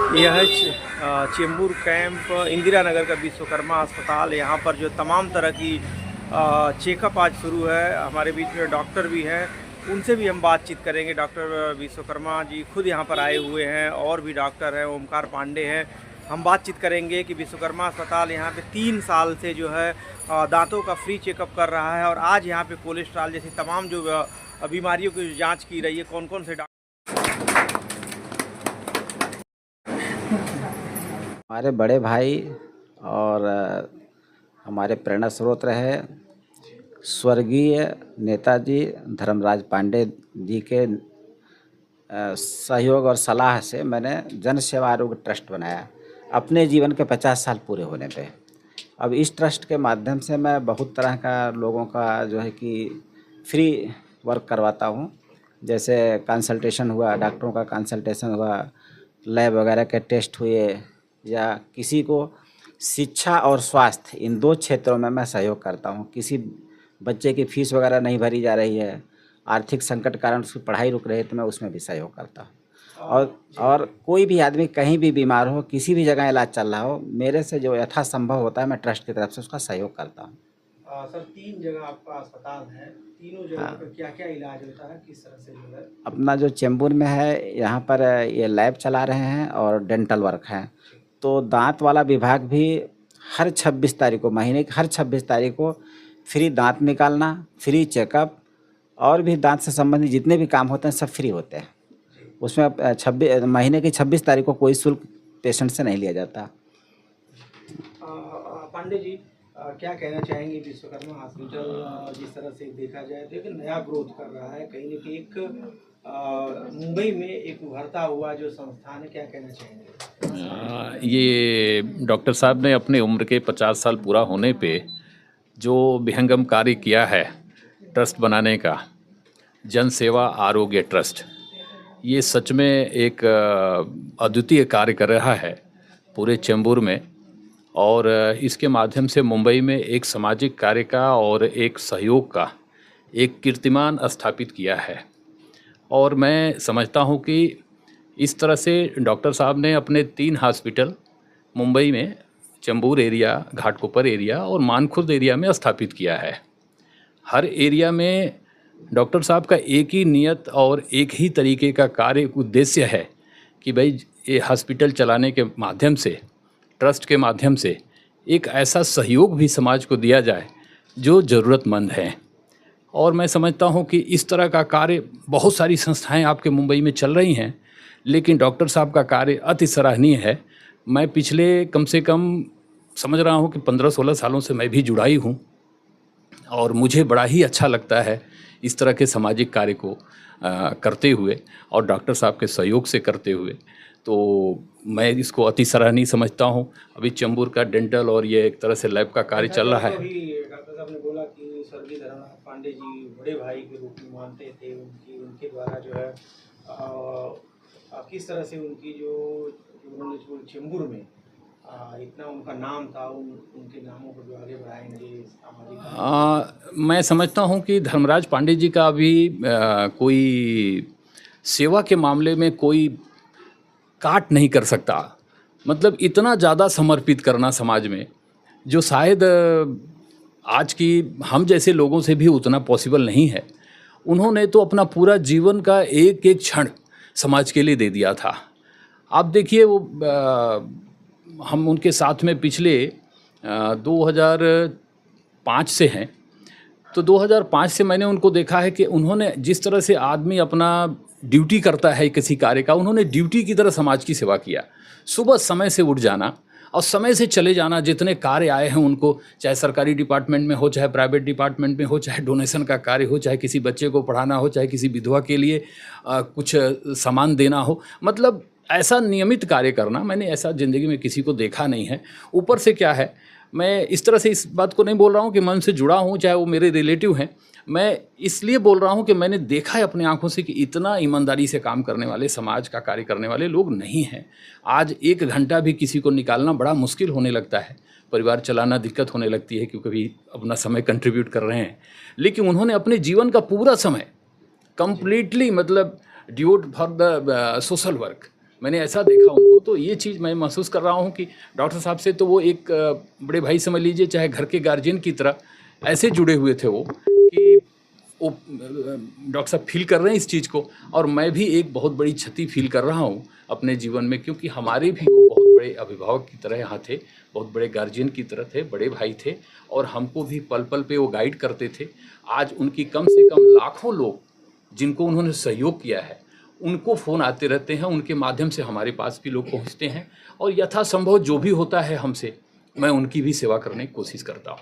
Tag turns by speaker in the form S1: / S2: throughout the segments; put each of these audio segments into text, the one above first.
S1: यह चेंबूर कैंप इंदिरा नगर का विश्वकर्मा अस्पताल। यहाँ पर जो तमाम तरह की चेकअप आज शुरू है। हमारे बीच में डॉक्टर भी हैं, उनसे भी हम बातचीत करेंगे। डॉक्टर विश्वकर्मा जी खुद यहाँ पर आए हुए हैं और भी डॉक्टर हैं, ओमकार पांडे हैं। हम बातचीत करेंगे कि विश्वकर्मा अस्पताल यहाँ पे 3 साल से जो है दांतों का फ्री चेकअप कर रहा है और आज यहाँ पे कोलेस्ट्रॉल जैसी तमाम जो बीमारियों की जाँच की रही है। कौन कौन से
S2: हमारे बड़े भाई और हमारे प्रेरणा स्रोत रहे स्वर्गीय नेताजी धर्मराज पांडे जी के सहयोग और सलाह से मैंने जन सेवा आरोग्य ट्रस्ट बनाया अपने जीवन के 50 साल पूरे होने पे। अब इस ट्रस्ट के माध्यम से मैं बहुत तरह का लोगों का जो है कि फ्री वर्क करवाता हूँ। जैसे कंसल्टेशन हुआ, डॉक्टरों का कंसल्टेशन हुआ, लैब वगैरह के टेस्ट हुए, या किसी को शिक्षा और स्वास्थ्य इन 2 क्षेत्रों में मैं सहयोग करता हूँ। किसी बच्चे की फ़ीस वगैरह नहीं भरी जा रही है, आर्थिक संकट कारण उसकी पढ़ाई रुक रही है, तो मैं उसमें भी सहयोग करता हूँ। और कोई भी आदमी कहीं भी बीमार हो, किसी भी जगह इलाज चल रहा हो, मेरे से जो यथासंभव होता है मैं ट्रस्ट की तरफ से उसका सहयोग करता हूँ।
S1: सर 3 जगह आपका अस्पताल है, तीनों जगह पर क्या-क्या इलाज होता है, किस तरह से जो है?
S2: अपना जो चेंबूर में है यहाँ पर ये लैब चला रहे हैं और डेंटल वर्क है। तो दांत वाला विभाग भी हर 26 तारीख को, महीने की हर 26 तारीख को फ्री दांत निकालना, फ्री चेकअप और भी दांत से संबंधित जितने भी काम होते हैं सब फ्री होते हैं। उसमें महीने की 26 तारीख को कोई शुल्क पेशेंट से नहीं लिया जाता।
S1: पांडे जी क्या कहना चाहेंगे? विश्वकर्मा हॉस्पिटल जिस तरह से देखा जाए तो एक नया ग्रोथ कर रहा है, कहीं न कहीं एक मुंबई में एक उभरता हुआ जो संस्थान है, क्या कहना चाहेंगे?
S3: ये डॉक्टर साहब ने अपने उम्र के 50 साल पूरा होने पे जो विहंगम कार्य किया है ट्रस्ट बनाने का, जन सेवा आरोग्य ट्रस्ट, ये सच में एक अद्वितीय कार्य कर रहा है पूरे चेंबूर में। और इसके माध्यम से मुंबई में एक सामाजिक कार्य का और एक सहयोग का एक कीर्तिमान स्थापित किया है। और मैं समझता हूँ कि इस तरह से डॉक्टर साहब ने अपने 3 हॉस्पिटल मुंबई में चेंबूर एरिया, घाटकोपर एरिया और मानखुर्द एरिया में स्थापित किया है। हर एरिया में डॉक्टर साहब का एक ही नियत और एक ही तरीके का कार्य उद्देश्य है कि भाई ये हॉस्पिटल चलाने के माध्यम से, ट्रस्ट के माध्यम से एक ऐसा सहयोग भी समाज को दिया जाए जो ज़रूरतमंद हैं। और मैं समझता हूँ कि इस तरह का कार्य बहुत सारी संस्थाएं आपके मुंबई में चल रही हैं, लेकिन डॉक्टर साहब का कार्य अति सराहनीय है। मैं पिछले कम से कम समझ रहा हूँ कि 15-16 सालों से मैं भी जुड़ा ही हूँ और मुझे बड़ा ही अच्छा लगता है इस तरह के सामाजिक कार्य को करते हुए और डॉक्टर साहब के सहयोग से करते हुए। तो मैं इसको अति सराहनीय समझता हूँ। अभी चेंबूर का डेंटल और ये एक तरह से लैब का कार्य चल रहा है।
S1: डॉक्टर साहब ने बोला कि स्वर्गीय धर्मराज पांडे जी बड़े भाई के रूप में मानते थे, उनके द्वारा जो है किस तरह से उनकी जो उन्होंने जो चेंबूर में इतना उनका नाम था, उनके नामों को जो आगे बढ़ाएंगे सामाजिक।
S3: मैं समझता हूँ कि धर्मराज पांडे जी का अभी कोई सेवा के मामले में कोई काट नहीं कर सकता। मतलब इतना ज़्यादा समर्पित करना समाज में, जो शायद आज की हम जैसे लोगों से भी उतना पॉसिबल नहीं है। उन्होंने तो अपना पूरा जीवन का एक एक क्षण समाज के लिए दे दिया था। आप देखिए वो हम उनके साथ में पिछले 2005 से हैं, तो 2005 से मैंने उनको देखा है कि उन्होंने जिस तरह से आदमी अपना ड्यूटी करता है किसी कार्य का, उन्होंने ड्यूटी की तरह समाज की सेवा किया। सुबह समय से उठ जाना और समय से चले जाना। जितने कार्य आए हैं उनको, चाहे सरकारी डिपार्टमेंट में हो, चाहे प्राइवेट डिपार्टमेंट में हो, चाहे डोनेशन का कार्य हो, चाहे किसी बच्चे को पढ़ाना हो, चाहे किसी विधवा के लिए कुछ सामान देना हो, मतलब ऐसा नियमित कार्य करना मैंने ऐसा ज़िंदगी में किसी को देखा नहीं है। ऊपर से क्या है, मैं इस तरह से इस बात को नहीं बोल रहा हूँ कि मैं उनसे जुड़ा हूँ, चाहे वो मेरे रिलेटिव हैं। मैं इसलिए बोल रहा हूँ कि मैंने देखा है अपनी आंखों से कि इतना ईमानदारी से काम करने वाले, समाज का कार्य करने वाले लोग नहीं हैं। आज 1 घंटा भी किसी को निकालना बड़ा मुश्किल होने लगता है, परिवार चलाना दिक्कत होने लगती है क्योंकि भी अपना समय कंट्रीब्यूट कर रहे हैं। लेकिन उन्होंने अपने जीवन का पूरा समय कंप्लीटली मतलब duet for the social work, मैंने ऐसा देखा उनको, तो ये चीज़ मैं महसूस कर रहा हूँ कि डॉक्टर साहब से तो वो एक बड़े भाई समझ लीजिए, चाहे घर के गार्जियन की तरह ऐसे जुड़े हुए थे वो कि वो डॉक्टर साहब फील कर रहे हैं इस चीज़ को, और मैं भी एक बहुत बड़ी क्षति फील कर रहा हूँ अपने जीवन में, क्योंकि हमारे भी वो बहुत बड़े अभिभावक की तरह यहाँ थे, बहुत बड़े गार्जियन की तरह थे, बड़े भाई थे, और हमको भी पल पल पे वो गाइड करते थे। आज उनकी कम से कम लाखों लोग जिनको उन्होंने सहयोग किया है, उनको फ़ोन आते रहते हैं, उनके माध्यम से हमारे पास भी लोग पहुँचते हैं, और यथासंभव जो भी होता है हमसे, मैं उनकी भी सेवा करने की कोशिश करता हूँ।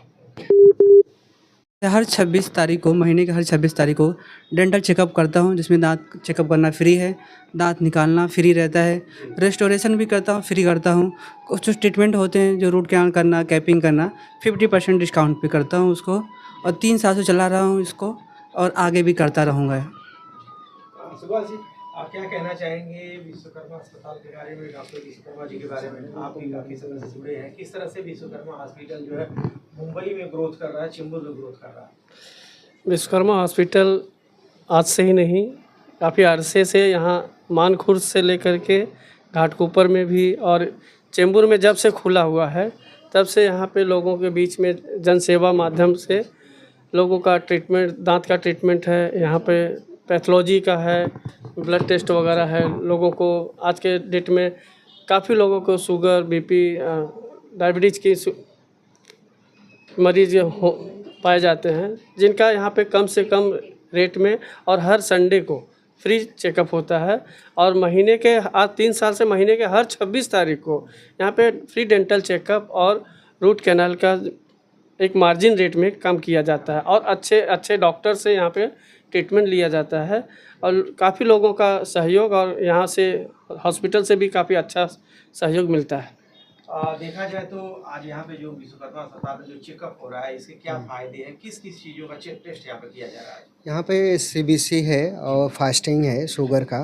S4: हर 26 तारीख को, महीने के हर 26 तारीख को डेंटल चेकअप करता हूं, जिसमें दांत चेकअप करना फ्री है, दांत निकालना फ्री रहता है, रेस्टोरेशन भी करता हूं, फ्री करता हूं। कुछ ट्रीटमेंट होते हैं जो रूट कैनाल करना, कैपिंग करना, 50% डिस्काउंट पे करता हूं उसको, और 3 साल से चला रहा हूं इसको, और आगे भी करता रहूँगा।
S1: सुभाष जी, आप क्या कहना चाहेंगे विश्वकर्मा अस्पताल के बारे में, डॉक्टर विश्वकर्मा जी के बारे में? आप भी काफ़ी समय से जुड़े हैं, किस तरह से विश्वकर्मा हॉस्पिटल जो है मुंबई में ग्रोथ कर रहा है, चेंबूर में ग्रोथ कर रहा है?
S5: विश्वकर्मा हॉस्पिटल आज से ही नहीं, काफ़ी अरसे से यहाँ मानखुर्द से लेकर के घाटकोपर में भी, और चेंबूर में जब से खुला हुआ है तब से यहाँ पे लोगों के बीच में जनसेवा माध्यम से लोगों का ट्रीटमेंट, दांत का ट्रीटमेंट है, यहाँ पे पैथोलॉजी का है, ब्लड टेस्ट वगैरह है। लोगों को आज के डेट में काफ़ी लोगों को शुगर, बीपी, डायबिटीज़ की मरीज हो पाए जाते हैं, जिनका यहाँ पे कम से कम रेट में और हर संडे को फ्री चेकअप होता है। और महीने के, आज 3 साल से महीने के हर 26 तारीख को यहाँ पे फ्री डेंटल चेकअप और रूट कैनाल का एक मार्जिन रेट में काम किया जाता है, और अच्छे अच्छे डॉक्टर से यहाँ पे ट्रीटमेंट लिया जाता है, और काफ़ी लोगों का सहयोग, और यहाँ से हॉस्पिटल से भी काफ़ी अच्छा सहयोग मिलता है।
S1: देखा जाए तो आज यहाँ पे जो विश्वकर्मा अस्पताल में जो चेकअप हो रहा है, इसके क्या फायदे हैं, किस किस चीज़ों का टेस्ट यहाँ पे किया जा रहा है?
S6: यहाँ पे CBC है, और फास्टिंग है शुगर का,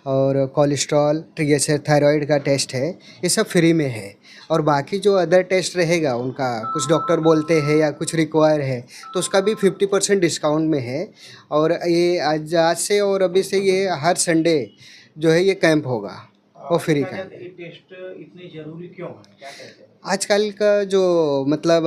S6: और कोलेस्ट्रॉल, ट्रिग्लिसराइड, थायराइड का टेस्ट है, ये सब फ्री में है। और बाकी जो अदर टेस्ट रहेगा उनका, कुछ डॉक्टर बोलते हैं या कुछ रिक्वायर है तो उसका भी 50% डिस्काउंट में है। और ये आज से और अभी से ये हर संडे जो है ये कैंप होगा, वो फ्री का।
S1: ये टेस्ट इतने जरूरी क्यों है, क्या कहते हैं?
S6: आजकल का जो मतलब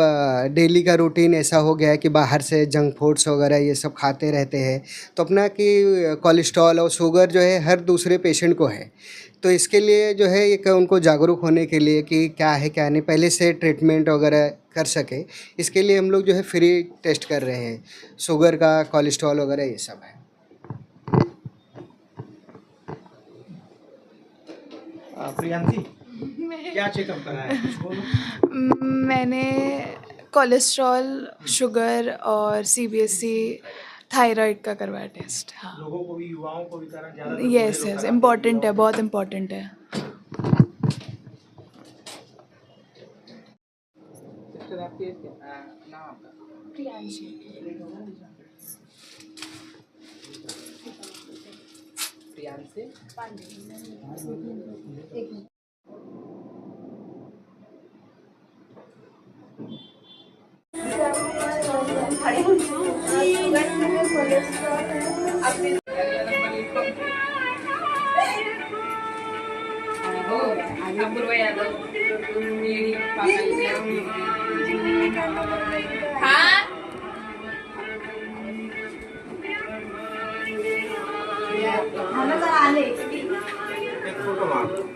S6: डेली का रूटीन ऐसा हो गया है कि बाहर से जंक फूड्स वगैरह ये सब खाते रहते हैं, तो अपना कि कोलेस्ट्रॉल और शुगर जो है हर दूसरे पेशेंट को है, तो इसके लिए जो है एक उनको जागरूक होने के लिए कि क्या है क्या नहीं, पहले से ट्रीटमेंट वगैरह कर सके, इसके लिए हम लोग जो है फ्री टेस्ट कर रहे हैं, शुगर का, कोलेस्ट्रॉल वगैरह ये सब है।
S1: प्रियांशी, क्या चेकअप कराया है, कुछ बोलो।
S7: मैंने कोलेस्ट्रॉल, शुगर और CBC, थायराइड का करवाया टेस्ट। हाँ,
S1: लोगों को भी, युवाओं को भी करना ज़्यादा?
S7: यस यस, इम्पॉर्टेंट है, बहुत इम्पॉर्टेंट है। प्रियांशी।
S1: एक फोटो मांगो।